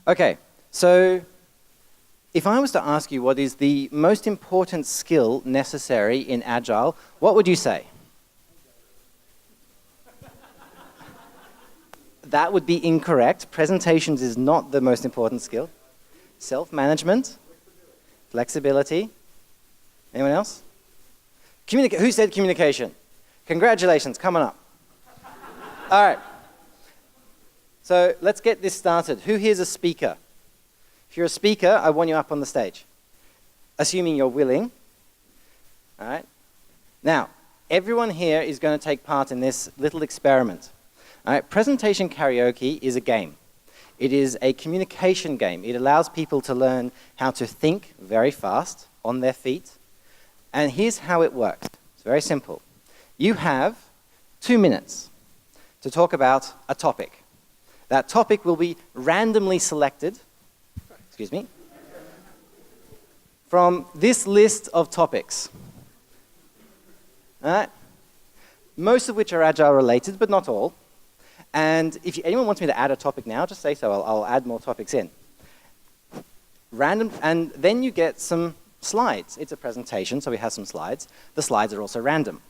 Okay, so if I was to ask you what is the most important skill necessary in Agile, what would you say? That would be incorrect. Presentations is not the most important skill. Self-management, flexibility. Anyone else? Who said communication? Congratulations, come on up. All right. So let's get this started. Who here's a speaker? If you're a speaker, I want you up on the stage. Assuming you're willing. All right. Now, everyone here is going to take part in this little experiment. All right. Presentation karaoke is a game. It is a communication game. It allows people to learn how to think very fast on their feet. And here's how it works. It's very simple. You have 2 minutes to talk about a topic. That topic will be randomly selected, from this list of topics. All right? Most of which are Agile related, but not all. And if anyone wants me to add a topic now, just say so. I'll add more topics in. Random, and then you get some slides. It's a presentation, so we have some slides. The slides are also random.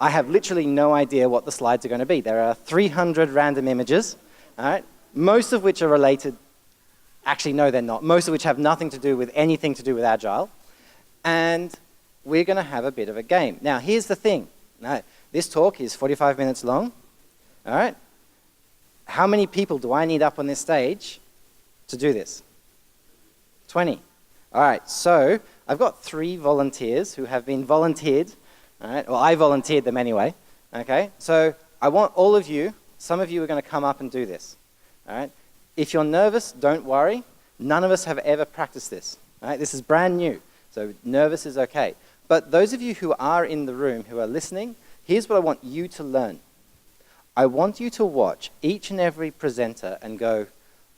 I have literally no idea what the slides are going to be. There are 300 random images. All right? Most of which are related, actually no they're not, most of which have nothing to do with anything to do with Agile. And we're going to have a bit of a game. Now here's the thing. Now, this talk is 45 minutes long. All right? How many people do I need up on this stage to do this? 20. All right, so I've got 3 volunteers who have been volunteered. All right, well I volunteered them anyway. Okay, so I want all of you, some of you are going to come up and do this. All right? If you're nervous, don't worry. None of us have ever practiced this. All right? This is brand new, so nervous is okay. But those of you who are in the room, who are listening, here's what I want you to learn. I want you to watch each and every presenter and go,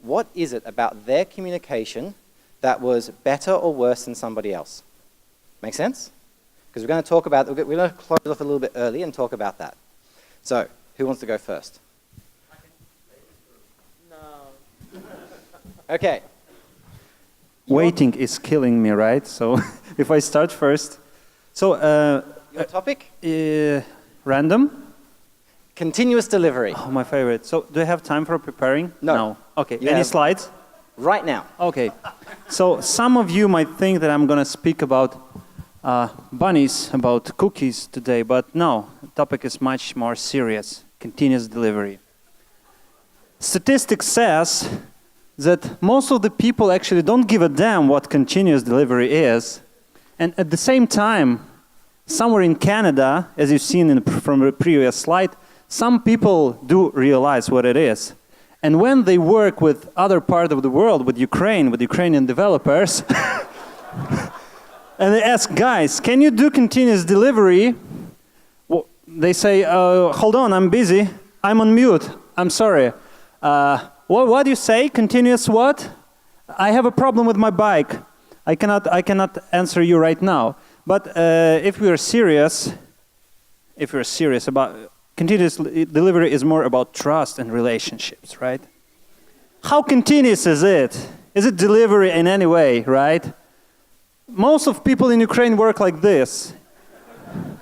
what is it about their communication that was better or worse than somebody else? Make sense? Because we're going to talk about, we're going to close off a little bit early and talk about that. So, who wants to go first? Okay. Waiting is killing me, right? So if I start first. So your topic? Random? Continuous delivery. Oh, my favorite. So do I have time for preparing? No. Okay. Any slides? Right now. Okay. So some of you might think that I'm going to speak about bunnies, about cookies today, but no. The topic is much more serious. Continuous delivery. Statistics says that most of the people actually don't give a damn what continuous delivery is. And at the same time, somewhere in Canada, as you've seen from the previous slide, some people do realize what it is. And when they work with other part of the world, with Ukraine, with Ukrainian developers, and they ask, guys, can you do continuous delivery? Well, they say, hold on, I'm busy. I'm on mute. I'm sorry. What do you say? Continuous what? I have a problem with my bike. I cannot answer you right now. But if we're serious about continuous delivery, is more about trust and relationships, right? How continuous is it? Is it delivery in any way, right? Most of people in Ukraine work like this,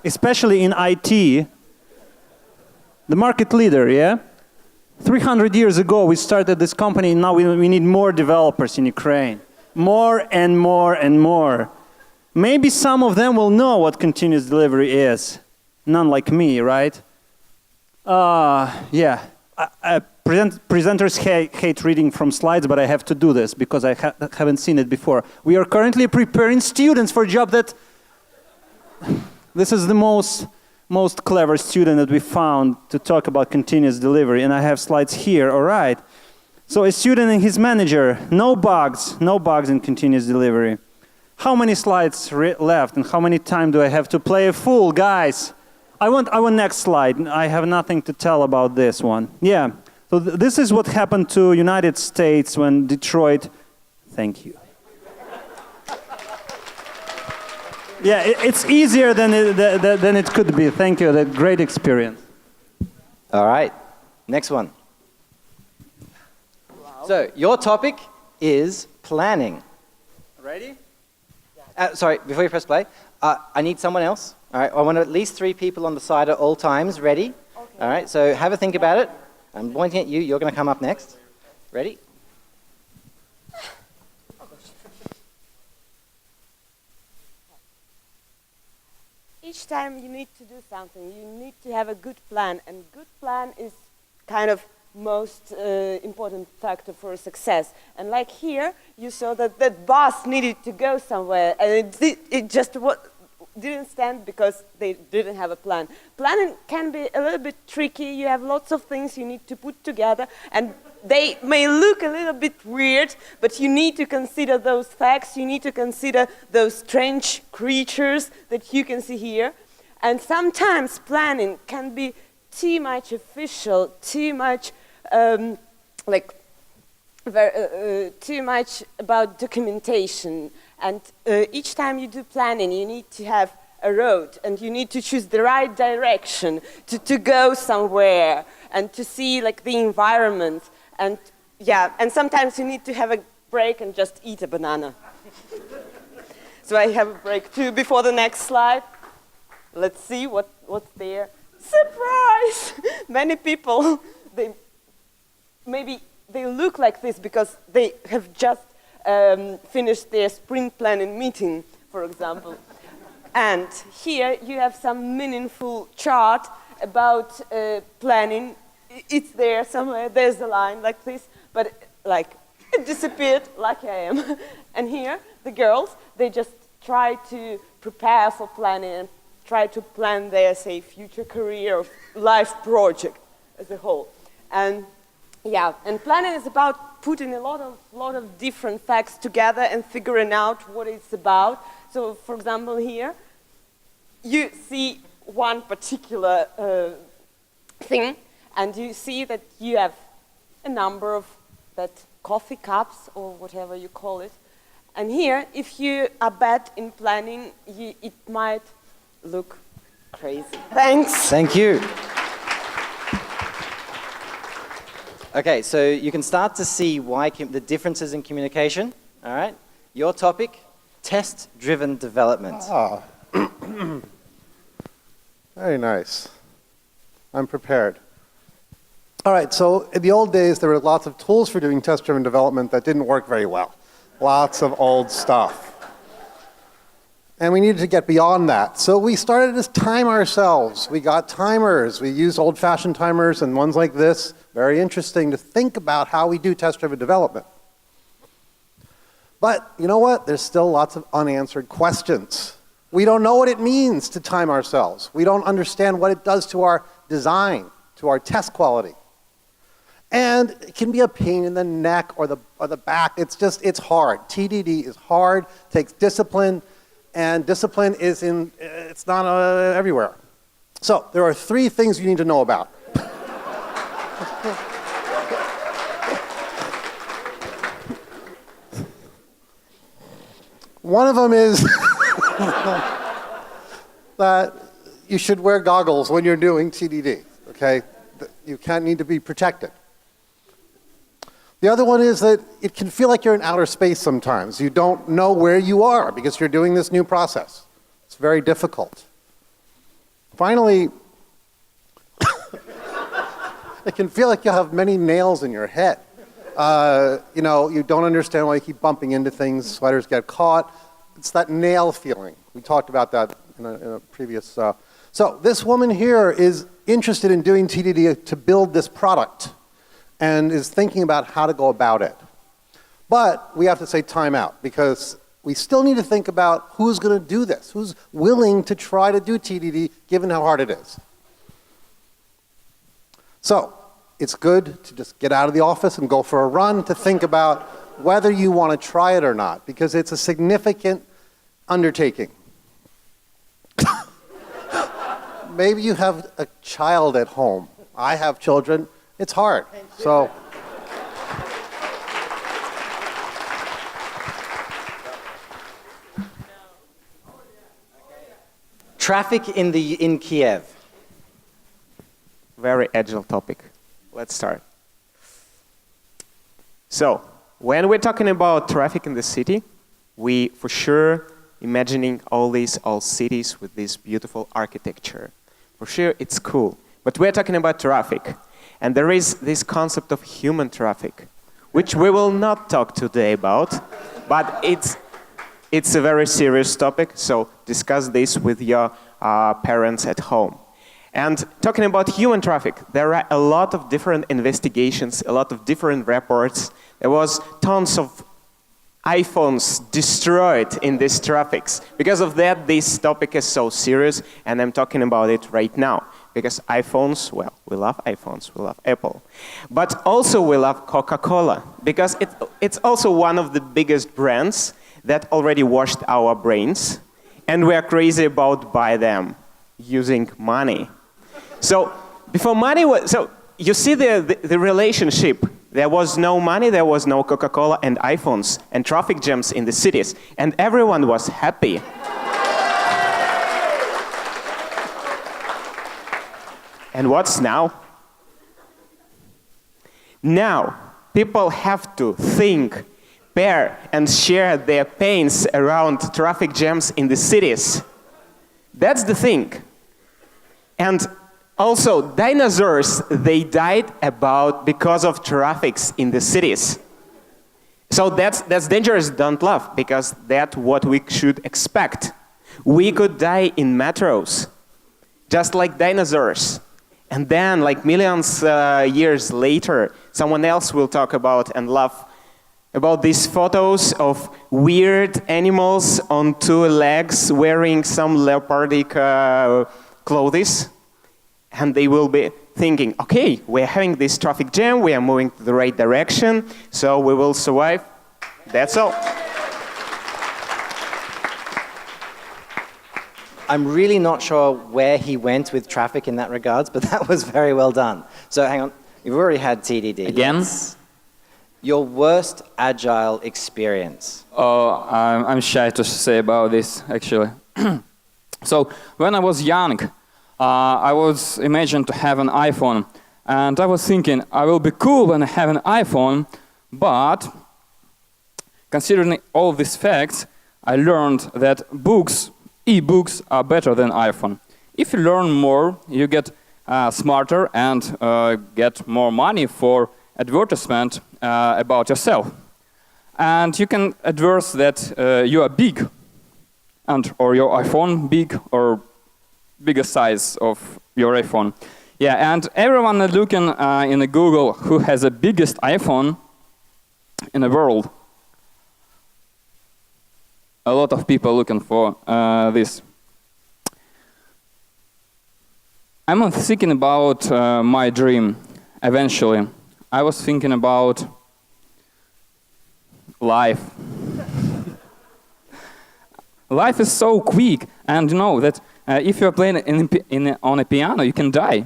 especially in IT. The market leader, yeah? 300 years ago, we started this company, and now we need more developers in Ukraine. More and more and more. Maybe some of them will know what continuous delivery is. None like me, right? Yeah. Presenters hate reading from slides, but I have to do this because I haven't seen it before. We are currently preparing students for a job that... This is the most clever student that we found to talk about continuous delivery, and I have slides here, all right. So a student and his manager, no bugs in continuous delivery. How many slides left, and how many time do I have to play a fool, guys? I want next slide. I have nothing to tell about this one. Yeah, so this is what happened to United States when Detroit, thank you. Yeah, it's easier than it could be. Thank you, that great experience. All right, next one. Wow. So your topic is planning. Ready? Sorry, before you press play, I need someone else. All right, I want at least 3 people on the side at all times. Ready? Okay. All right, so have a think about it. I'm pointing at you. You're going to come up next. Ready? Each time you need to do something, you need to have a good plan, and good plan is kind of most important factor for success. And like here, you saw that that bus needed to go somewhere, and it just didn't stand because they didn't have a plan. Planning can be a little bit tricky. You have lots of things you need to put together, and they may look a little bit weird, but you need to consider those facts. You need to consider those strange creatures that you can see here. And sometimes planning can be too much official, too much too much about documentation. And each time you do planning, you need to have a road, and you need to choose the right direction to go somewhere and to see like the environment. And yeah, and sometimes you need to have a break and just eat a banana. So I have a break too before the next slide. Let's see what's there. Surprise! Many people, maybe they look like this because they have just finished their sprint planning meeting, for example. And here you have some meaningful chart about planning. It's there somewhere, there's a line like this, but like it disappeared like I am. And here, the girls, they just try to prepare for planning and try to plan their, say, future career or life project as a whole. And yeah, and planning is about putting a lot of different facts together and figuring out what it's about. So, for example, here, you see one particular thing, and you see that you have a number of that coffee cups or whatever you call it. And here, if you are bad in planning, it might look crazy. Thanks. Thank you. Okay, so you can start to see why the differences in communication. All right, your topic, test-driven development. Ah, very nice. I'm prepared. All right, so in the old days, there were lots of tools for doing test-driven development that didn't work very well. Lots of old stuff. And we needed to get beyond that. So we started to time ourselves. We got timers. We used old-fashioned timers and ones like this. Very interesting to think about how we do test-driven development. But you know what? There's still lots of unanswered questions. We don't know what it means to time ourselves. We don't understand what it does to our design, to our test quality. And it can be a pain in the neck or the back. It's hard. TDD is hard, takes discipline, and discipline it's not everywhere. So there are 3 things you need to know about. One of them is that you should wear goggles when you're doing TDD, okay? You can't need to be protected. The other one is that it can feel like you're in outer space sometimes. You don't know where you are because you're doing this new process. It's very difficult. Finally, it can feel like you have many nails in your head. You don't understand why you keep bumping into things, sweaters get caught. It's that nail feeling. We talked about that in a previous... So this woman here is interested in doing TDD to build this product and is thinking about how to go about it. But we have to say time out because we still need to think about who's going to do this, who's willing to try to do TDD given how hard it is. So it's good to just get out of the office and go for a run to think about whether you want to try it or not because it's a significant undertaking. Maybe you have a child at home. I have children. It's hard. So Traffic in Kiev. Very agile topic. Let's start. So, when we're talking about traffic in the city, we for sure imagining all these old cities with this beautiful architecture. For sure, it's cool. But we're talking about traffic. And there is this concept of human traffic, which we will not talk today about, but it's a very serious topic, so discuss this with your parents at home. And talking about human traffic, there are a lot of different investigations, a lot of different reports. There was tons of iPhones destroyed in these traffics. Because of that, this topic is so serious, and I'm talking about it right now. Because iPhones, well, we love iPhones, we love Apple. But also we love Coca-Cola, because it's also one of the biggest brands that already washed our brains, and we are crazy about buy them using money. So before money was, so you see the relationship. There was no money, there was no Coca-Cola and iPhones and traffic jams in the cities, and everyone was happy. And what's now? Now, people have to think, bear, and share their pains around traffic jams in the cities. That's the thing. And also, dinosaurs, they died because of traffics in the cities. So that's dangerous, don't laugh, because that's what we should expect. We could die in metros, just like dinosaurs. And then, like millions years later, someone else will talk about and laugh about these photos of weird animals on two legs wearing some leopardic clothes. And they will be thinking, okay, we're having this traffic jam, we are moving to the right direction, so we will survive. That's all. I'm really not sure where he went with traffic in that regards, but that was very well done. So hang on, you've already had TDD. Again? Your worst agile experience. Oh, I'm shy to say about this, actually. So, when I was young, I was imagined to have an iPhone. And I was thinking, I will be cool when I have an iPhone, but considering all these facts, I learned that e-books are better than iPhone. If you learn more, you get smarter and get more money for advertisement about yourself. And you can advertise that you are big, or your iPhone big, or bigger size of your iPhone. Yeah, and everyone looking in Google who has the biggest iPhone in the world. A lot of people looking for this. I'm thinking about my dream eventually. I was thinking about life. Life is so quick, and you know that if you're playing on a piano, you can die.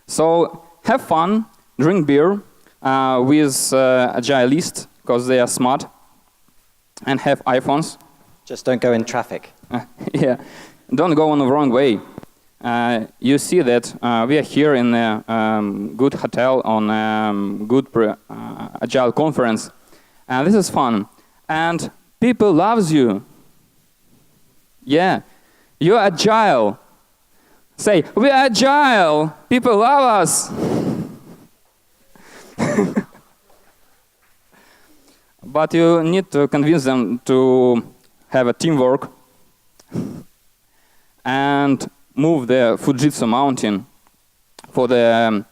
So have fun, drink beer with agilists, because they are smart, and have iPhones. Just don't go in traffic. Yeah, don't go on the wrong way. You see that we are here in a good hotel on a good agile conference, and this is fun. And people loves you. Yeah, you're agile. Say, we're agile. People love us. But you need to convince them to have a teamwork and move the Fujitsu mountain for the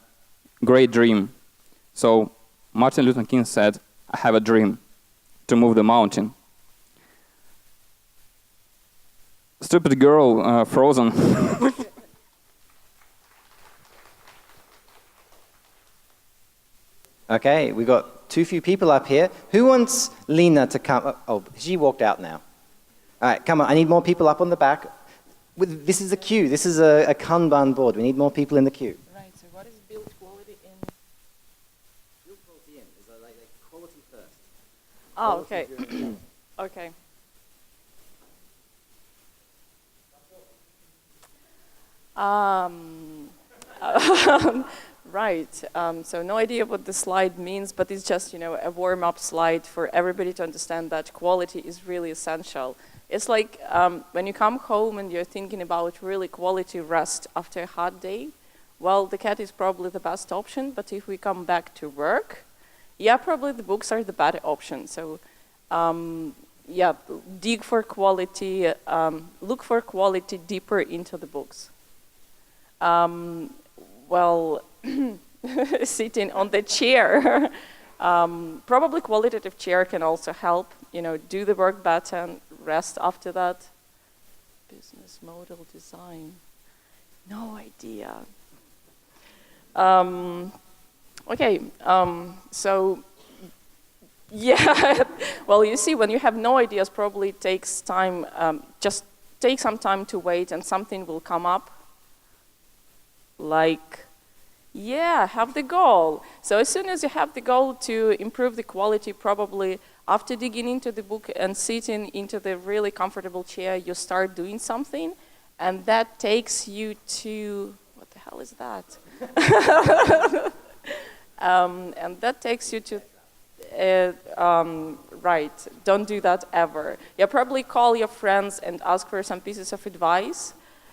great dream. So Martin Luther King said, I have a dream to move the mountain. Stupid girl, frozen. Okay, we got too few people up here. Who wants Lena to come? Oh, she walked out now. All right, come on. I need more people up on the back. This is a queue. This is a Kanban board. We need more people in the queue. Right, so what is build quality in? Build quality in is like quality first. Oh, okay. Okay. Right. So no idea what the slide means, but it's just, a warm-up slide for everybody to understand that quality is really essential. It's like when you come home and you're thinking about really quality rest after a hard day, well, the cat is probably the best option, but if we come back to work, yeah, probably the books are the better option. So, yeah, dig for quality, look for quality deeper into the books. Well, sitting on the chair, probably qualitative chair can also help, do the work better and rest after that. Business model design, no idea. Okay, so, yeah, well, you see, when you have no ideas, probably it takes time, just take some time to wait and something will come up. Like, yeah, have the goal. So as soon as you have the goal to improve the quality, probably after digging into the book and sitting into the really comfortable chair, you start doing something, and that takes you to, what the hell is that? And that takes you to, right, don't do that ever. Yeah, probably call your friends and ask for some pieces of advice.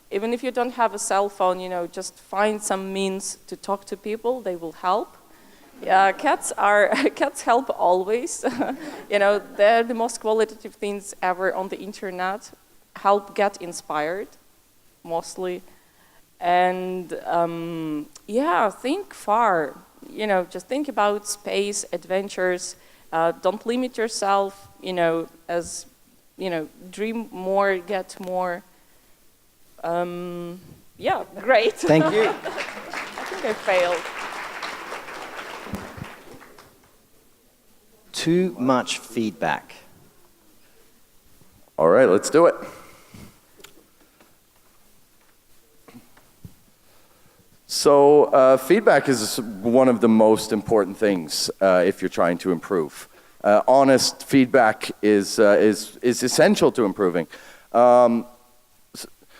Even if you don't have a cell phone, just find some means to talk to people, they will help. Yeah, cats help always. They're the most qualitative things ever on the internet. Help get inspired, mostly. And yeah, think far. Just think about space, adventures. Don't limit yourself, as, dream more, get more. Yeah, great. Thank you. I think I failed. Too much feedback. All right, let's do it. So feedback is one of the most important things if you're trying to improve. Honest feedback is essential to improving.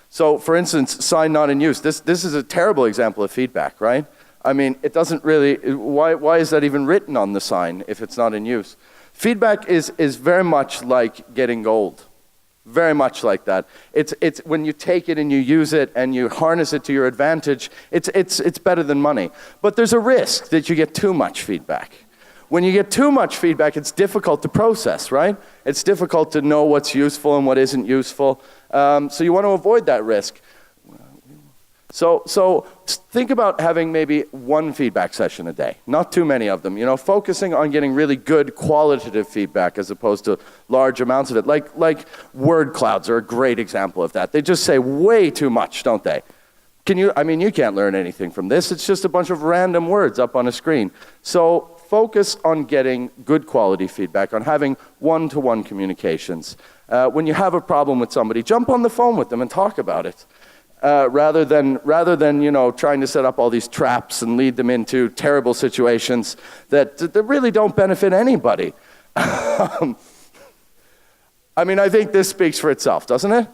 So, for instance, sign not in use. This is a terrible example of feedback, right? I mean, it doesn't really, why is that even written on the sign if it's not in use? Feedback is very much like getting gold. Very much like that. It's when you take it and you use it and you harness it to your advantage, it's better than money. But there's a risk that you get too much feedback. When you get too much feedback, it's difficult to process, right? It's difficult to know what's useful and what isn't useful. So you want to avoid that risk. So think about having maybe one feedback session a day, not too many of them. Focusing on getting really good qualitative feedback as opposed to large amounts of it. Like word clouds are a great example of that. They just say way too much, don't they? You can't learn anything from this. It's just a bunch of random words up on a screen. So focus on getting good quality feedback, on having one-to-one communications. When you have a problem with somebody, jump on the phone with them and talk about it. Rather than trying to set up all these traps and lead them into terrible situations that really don't benefit anybody. I think this speaks for itself, doesn't it?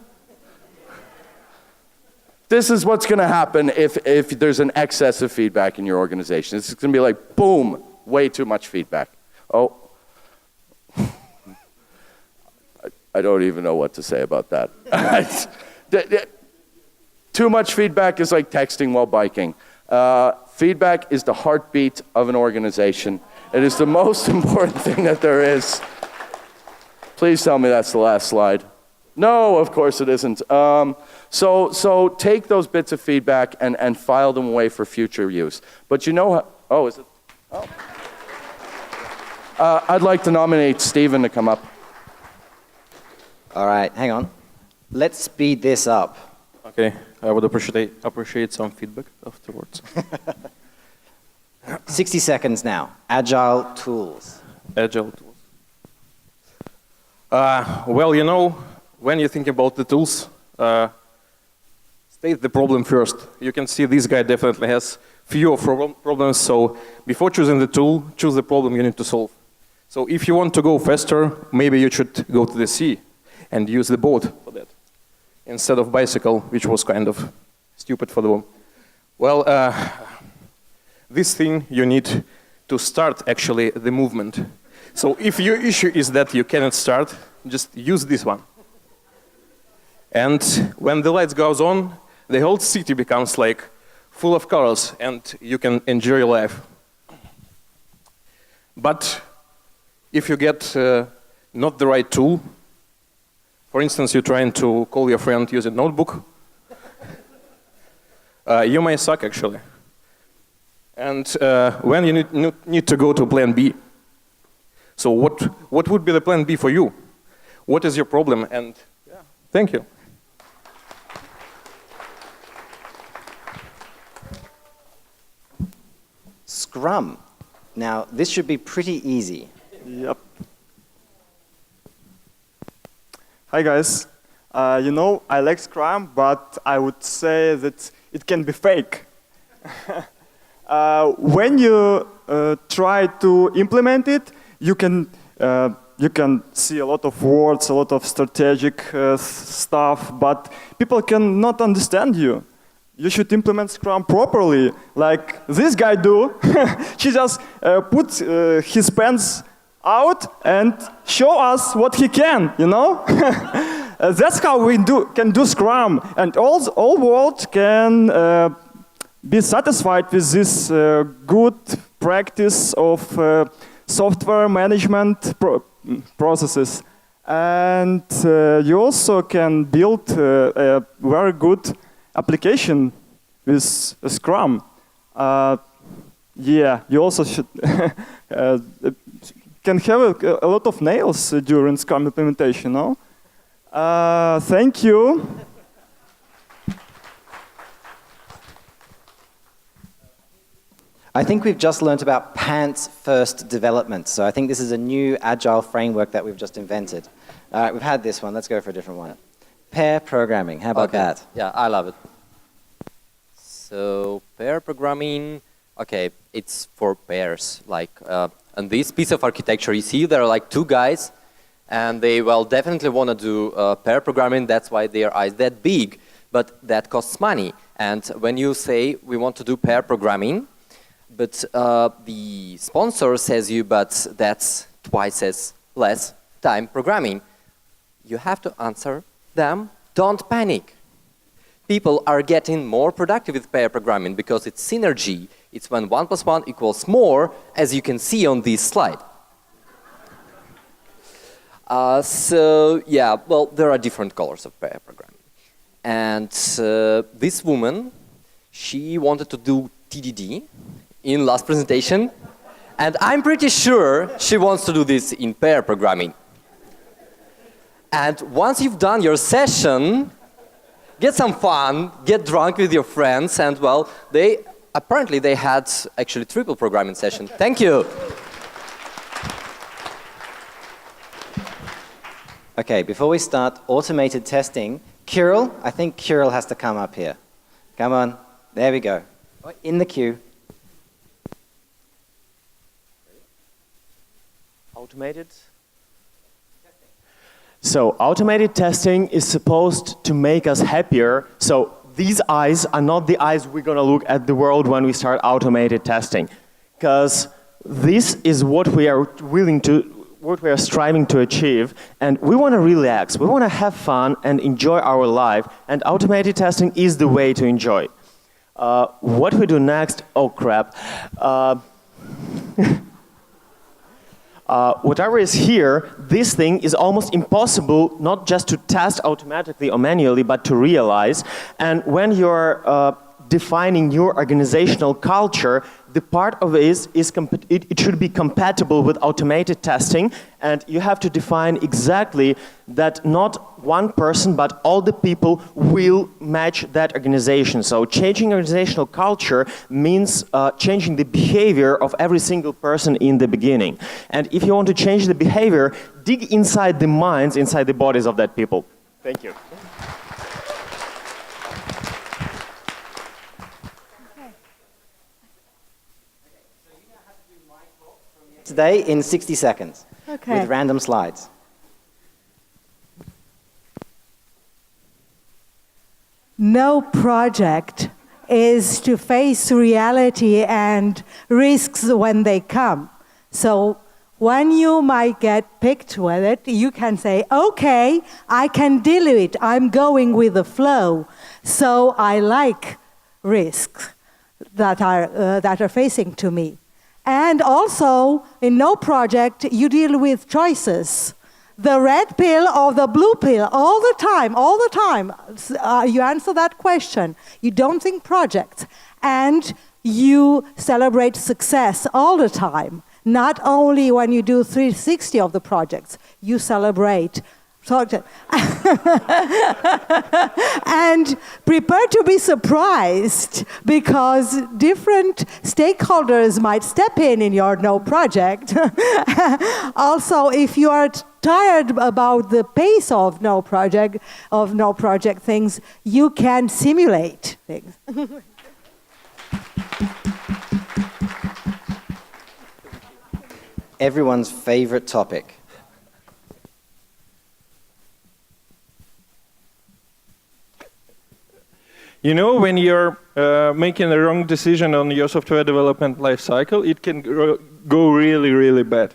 This is what's going to happen if there's an excess of feedback in your organization. It's going to be like, boom, way too much feedback. Oh, I don't even know what to say about that. Too much feedback is like texting while biking. Feedback is the heartbeat of an organization. It is the most important thing that there is. Please tell me that's the last slide. No, of course it isn't. So take those bits of feedback and file them away for future use. But is it? Oh. I'd like to nominate Stephen to come up. All right, hang on. Let's speed this up. Okay, I would appreciate some feedback afterwards. 60 seconds now. Agile tools. Agile tools. When you think about the tools, state the problem first. You can see this guy definitely has fewer problems, so before choosing the tool, choose the problem you need to solve. So if you want to go faster, maybe you should go to the sea and use the boat for that, instead of bicycle, which was kind of stupid for the moment. Well, this thing you need to start actually the movement. So if your issue is that you cannot start, just use this one. And when the lights goes on, the whole city becomes like full of colors and you can enjoy your life. But if you get not the right tool, for instance, you're trying to call your friend using notebook, you may suck actually. And when you need to go to plan B. So what would be the plan B for you? What is your problem? And yeah, thank you. Scrum. Now, this should be pretty easy. Yep. Hi guys. I like Scrum, but I would say that it can be fake. When you try to implement it, you can see a lot of words, a lot of strategic stuff, but people cannot understand you. You should implement Scrum properly, like this guy do. He just put his pens out and show us what he can, you know? That's how we can do Scrum, and all world can be satisfied with this good practice of software management processes. And you also can build a very good application with Scrum. Yeah, you also should can have a lot of nails during Scrum implementation, no? Thank you. I think we've just learnt about pants-first development. So I think this is a new agile framework that we've just invented. All right, we've had this one. Let's go for a different one. Pair programming. How about that? Yeah, I love it. So pair programming, okay, it's for pairs. Like on this piece of architecture, you see there are like two guys, and they definitely want to do pair programming. That's why their eyes that big, but that costs money. And when you say we want to do pair programming, but the sponsor says you, but that's twice as less time programming, you have to answer them, don't panic. People are getting more productive with pair programming because it's synergy. It's when 1 + 1 = more, as you can see on this slide. So yeah, there are different colors of pair programming. And this woman, she wanted to do TDD in last presentation, and I'm pretty sure she wants to do this in pair programming. And once you've done your session, get some fun, get drunk with your friends, and apparently they had actually triple programming session. Thank you. Okay, before we start automated testing, Kirill, I think Kirill has to come up here. Come on, there we go. In the queue. Automated? So automated testing is supposed to make us happier. So these eyes are not the eyes we're going to look at the world when we start automated testing. Because this is what we are what we are striving to achieve. And we want to relax, we want to have fun and enjoy our life. And automated testing is the way to enjoy. What we do next, oh crap. Whatever is here, this thing is almost impossible not just to test automatically or manually, but to realize. And when you're defining your organizational culture, the part of it it should be compatible with automated testing, and you have to define exactly that not one person but all the people will match that organization. So changing organizational culture means changing the behavior of every single person in the beginning. And if you want to change the behavior, dig inside the minds, inside the bodies of that people. Thank you. Today in 60 seconds with random slides. No project is to face reality and risks when they come. So when you might get picked with it, you can say, okay, I can deal with it. I'm going with the flow. So I like risks that are facing to me. And also, in no project, you deal with choices. The red pill or the blue pill, all the time. You answer that question. You don't think projects. And you celebrate success all the time. Not only when you do 360 of the projects, you celebrate. And prepare to be surprised because different stakeholders might step in your no project. Also, if you are tired about the pace of no project things, you can simulate things. Everyone's favorite topic. You know, when you're making a wrong decision on your software development life cycle, it can go really, really bad.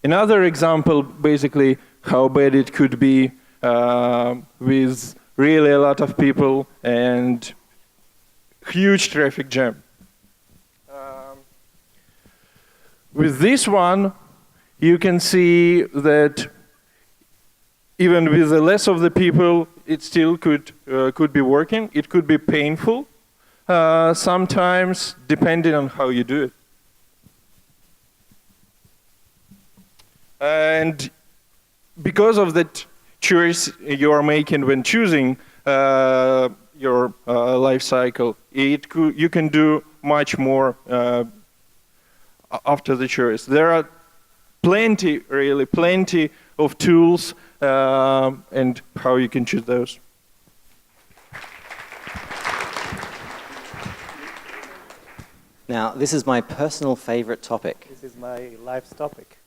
Another example, basically, how bad it could be with really a lot of people and huge traffic jam. With this one, you can see that even with the less of the people, it still could be working. It could be painful sometimes, depending on how you do it. And because of that choice you are making when choosing your life cycle, you can do much more after the choice. There are plenty of tools and how you can choose those. Now, this is my personal favorite topic. This is my life's topic.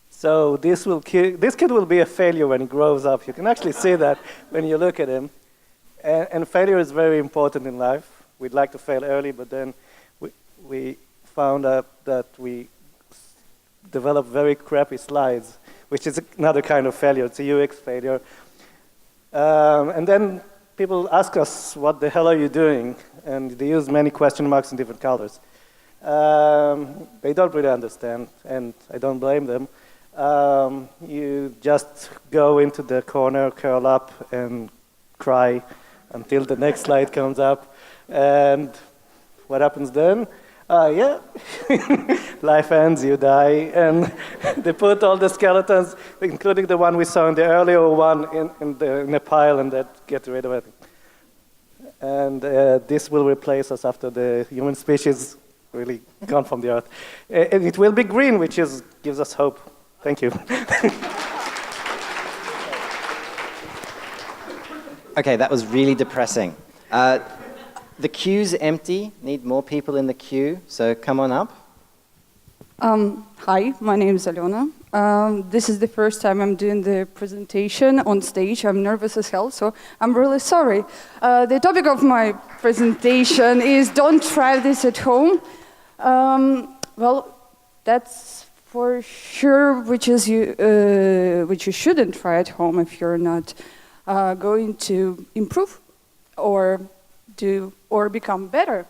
So this kid will be a failure when he grows up. You can actually see that when you look at him. And failure is very important in life. We'd like to fail early, but then we found out that we develop very crappy slides, which is another kind of failure. It's a UX failure. And then people ask us, what the hell are you doing? And they use many question marks in different colors. They don't really understand, and I don't blame them. You just go into the corner, curl up, and cry until the next slide comes up. And what happens then? Yeah, life ends, you die, and they put all the skeletons, including the one we saw in the earlier one, in a pile, and that get rid of it. And this will replace us after the human species really gone from the earth. And it will be green, which gives us hope. Thank you. Okay, that was really depressing. The queue's empty. Need more people in the queue, so come on up. Hi, my name is Alena. This is the first time I'm doing the presentation on stage. I'm nervous as hell, so I'm really sorry. The topic of my presentation is don't try this at home. Well, that's for sure which you shouldn't try at home if you're not going to improve or become better.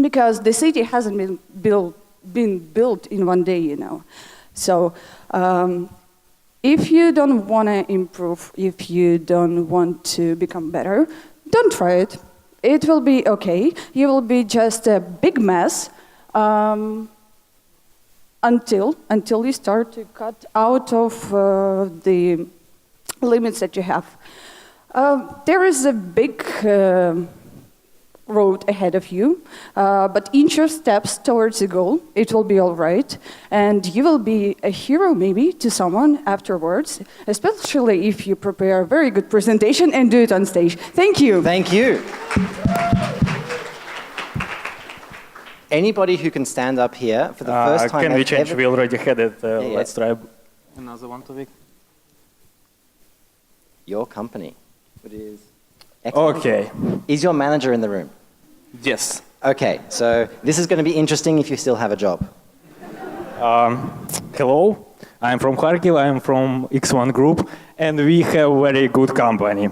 Because the city hasn't been built in one day, you know. So if you don't want to improve, if you don't want to become better, don't try it. It will be okay. You will be just a big mess until you start to cut out of the limits that you have. There is a big road ahead of you, but inch your steps towards the goal. It will be all right, and you will be a hero maybe to someone afterwards, especially if you prepare a very good presentation and do it on stage. Thank you. Thank you. Anybody who can stand up here for the first time. Can we change? We already had it. Yeah. Let's try. another one topic. Your company. It is. Excellent. Okay. Is your manager in the room? Yes. Okay, so this is going to be interesting if you still have a job. Hello, I'm from Kharkiv, I'm from X1 Group, and we have very good company.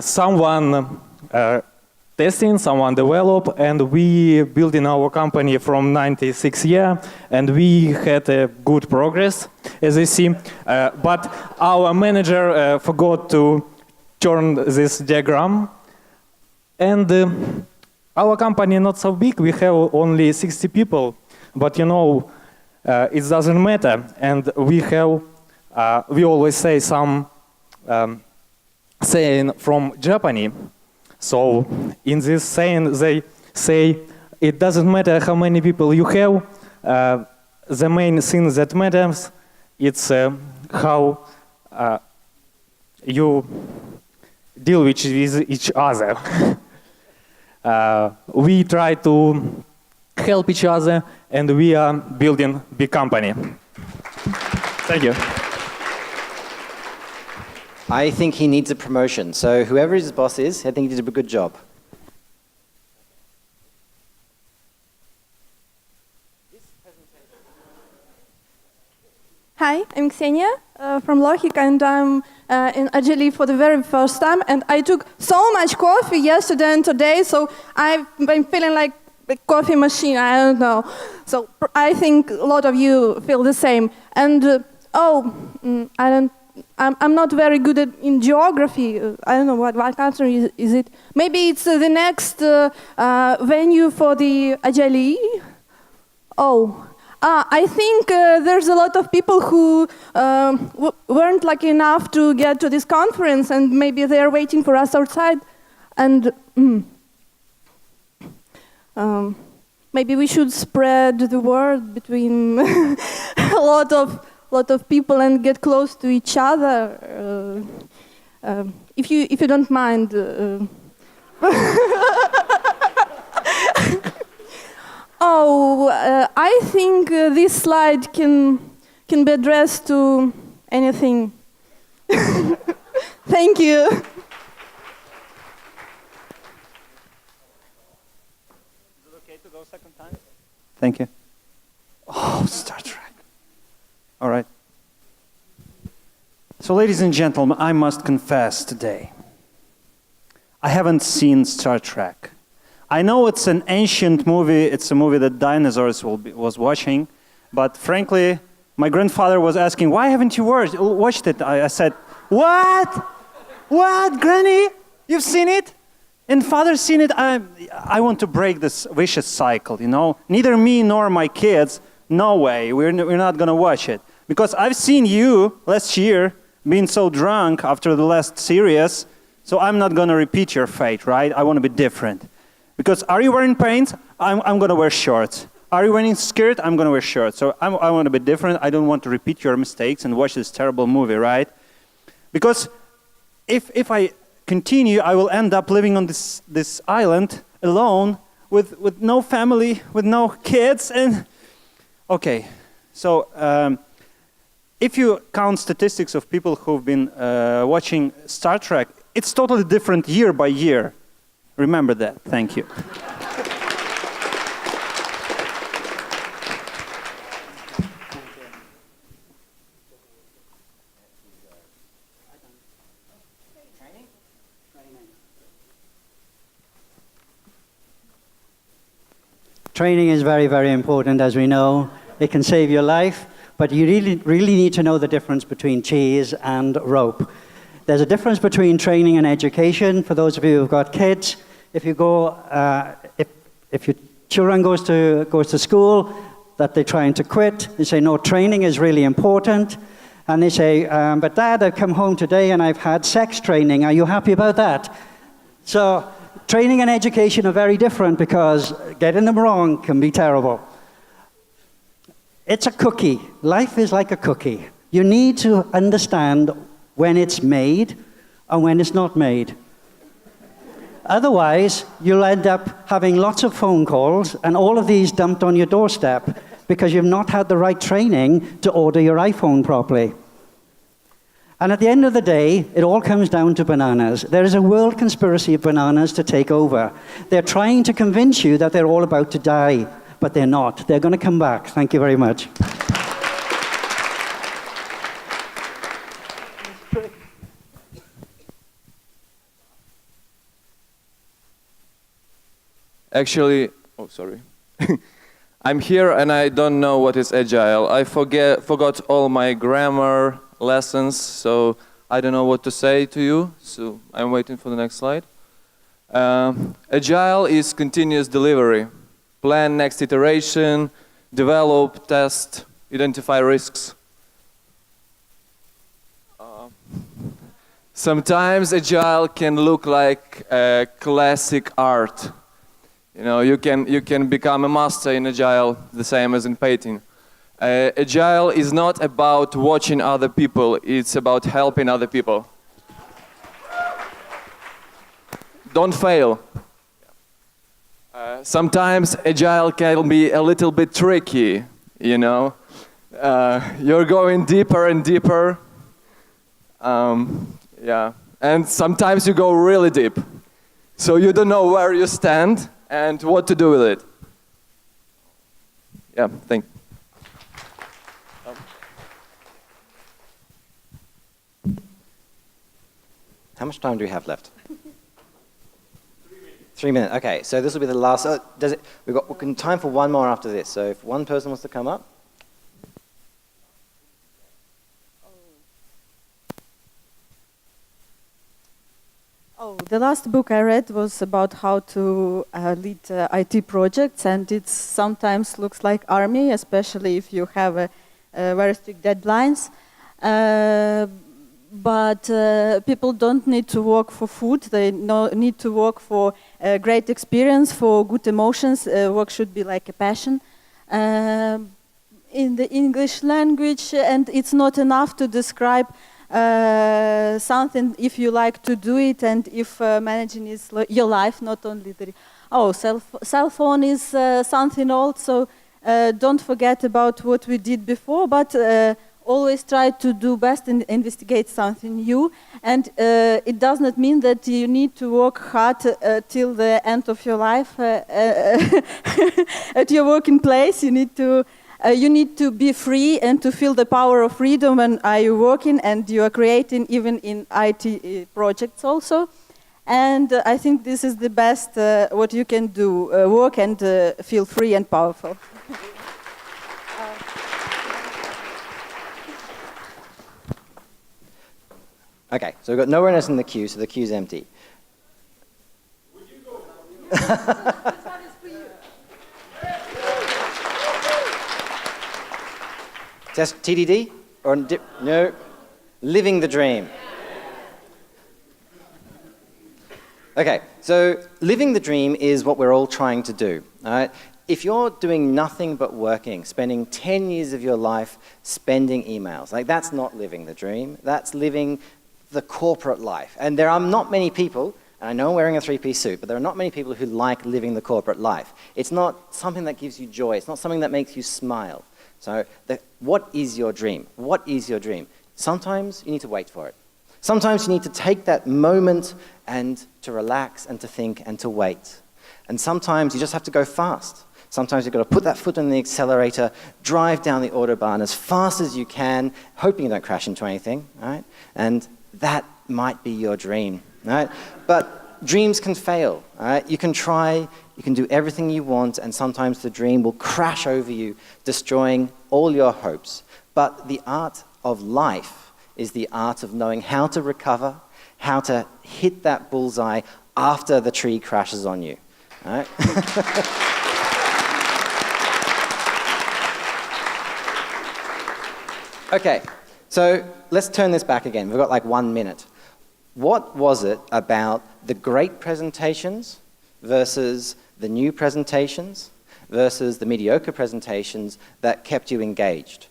Someone testing, someone develop, and we built in our company from 96 year, and we had a good progress, as you see. But our manager forgot to turn this diagram, and our company not so big. We have only 60 people, but you know, it doesn't matter. And we have, we always say some saying from Japanese. So in this saying, they say it doesn't matter how many people you have. The main thing that matters, it's how you deal with each other. We try to help each other, and we are building big company. Thank you. I think he needs a promotion. So whoever his boss is, I think he did a good job. Hi, I'm Ksenia from Lohik, and I'm in Agile for the very first time. And I took so much coffee yesterday and today, so I've been feeling like a coffee machine. I don't know. So I think a lot of you feel the same. And I'm not very good in geography. I don't know what country is it. Maybe it's the next venue for the Agile. I think there's a lot of people who weren't lucky enough to get to this conference, and maybe they're waiting for us outside. And maybe we should spread the word between a lot of people and get close to each other. If you don't mind. I think this slide can be addressed to anything. Thank you. Is it okay to go second time? Thank you. Oh, Star Trek. All right. So, ladies and gentlemen, I must confess today, I haven't seen Star Trek. I know it's an ancient movie. It's a movie that dinosaurs was watching. But frankly, my grandfather was asking, why haven't you watched it? I said, what? What, Granny? You've seen it? And father's seen it? I want to break this vicious cycle, you know? Neither me nor my kids, no way. We're not going to watch it. Because I've seen you last year being so drunk after the last series, so I'm not going to repeat your fate, right? I want to be different. Because are you wearing pants? I'm going to wear shorts. Are you wearing skirt? I'm going to wear shorts. So I want to be different. I don't want to repeat your mistakes and watch this terrible movie, right? Because if I continue, I will end up living on this island alone with no family, with no kids. And okay, so if you count statistics of people who've been watching Star Trek, it's totally different year by year. Remember that. Thank you. Training is very, very important, as we know. It can save your life, but you really need to know the difference between cheese and rope. There's a difference between training and education. For those of you who've got kids, if you go, if your children goes to school, that they're trying to quit, they say, no, training is really important. And they say, but Dad, I've come home today and I've had sex training. Are you happy about that? So training and education are very different because getting them wrong can be terrible. It's a cookie. Life is like a cookie. You need to understand when it's made and when it's not made. Otherwise, you'll end up having lots of phone calls and all of these dumped on your doorstep because you've not had the right training to order your iPhone properly. And at the end of the day, it all comes down to bananas. There is a world conspiracy of bananas to take over. They're trying to convince you that they're all about to die, but they're not. They're going to come back. Thank you very much. Actually, oh, sorry. I'm here and I don't know what is agile. I forgot all my grammar lessons, so I don't know what to say to you. So I'm waiting for the next slide. Agile is continuous delivery. Plan next iteration, develop, test, identify risks. Sometimes agile can look like classic art. You know, you can become a master in agile, the same as in painting. Agile is not about watching other people, it's about helping other people. Don't fail. Sometimes agile can be a little bit tricky, you know. You're going deeper and deeper. Yeah, and sometimes you go really deep. So you don't know where you stand and what to do with it. Yeah, thank you. How much time do we have left? 3 minutes. Okay, so this will be the last. We've got time for one more after this. So if one person wants to come up. Oh, the last book I read was about how to lead IT projects, and it sometimes looks like army, especially if you have very strict deadlines. But people don't need to work for food. They need to work for a great experience, for good emotions. Work should be like a passion in the English language, and it's not enough to describe something if you like to do it, and if managing is your life, not only the cell phone is something old, so don't forget about what we did before, but always try to do best and investigate something new. And it does not mean that you need to work hard till the end of your life at your working place. You need to be free and to feel the power of freedom when you are working and you are creating, even in IT projects also. And I think this is the best what you can do, work and feel free and powerful. Okay, so we've got no one else in the queue, so the queue's empty. Would you go? This one is for you. Test TDD? Or no? Living the dream. Okay, so living the dream is what we're all trying to do. All right? If you're doing nothing but working, spending 10 years of your life spending emails, like that's not living the dream, that's living the corporate life. And there are not many people, and I know I'm wearing a three-piece suit, but there are not many people who like living the corporate life. It's not something that gives you joy. It's not something that makes you smile. So what is your dream? What is your dream? Sometimes you need to wait for it. Sometimes you need to take that moment and to relax and to think and to wait. And sometimes you just have to go fast. Sometimes you've got to put that foot on the accelerator, drive down the Autobahn as fast as you can, hoping you don't crash into anything, right? And that might be your dream, right? But dreams can fail, right? You can try, you can do everything you want, and sometimes the dream will crash over you, destroying all your hopes. But the art of life is the art of knowing how to recover, how to hit that bullseye after the tree crashes on you, right? Okay, so let's turn this back again. We've got like 1 minute. What was it about the great presentations versus the new presentations versus the mediocre presentations that kept you engaged?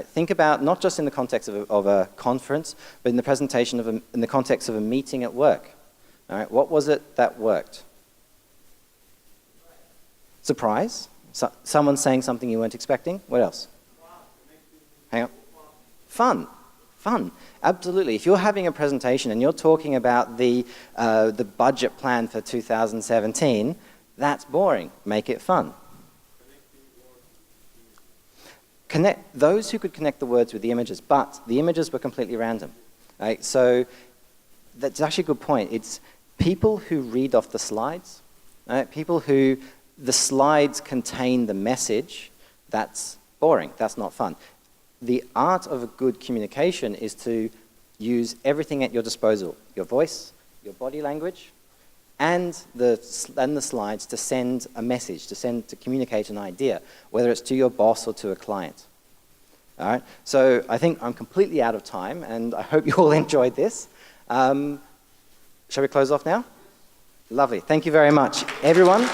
Think about not just in the context of a conference, but in the presentation in the context of a meeting at work. All right, what was it that worked? Surprise? Someone saying something you weren't expecting? What else? Hang on. Fun. Fun. Absolutely. If you're having a presentation and you're talking about the budget plan for 2017, that's boring. Make it fun. Connect those who could connect the words with the images, but the images were completely random. Right? So that's actually a good point. It's people who read off the slides, right? People who the slides contain the message, that's boring. That's not fun. The art of a good communication is to use everything at your disposal, your voice, your body language, and the slides to send a message, to communicate an idea, whether it's to your boss or to a client. All right? So I think I'm completely out of time, and I hope you all enjoyed this. Shall we close off now? Lovely. Thank you very much. Everyone.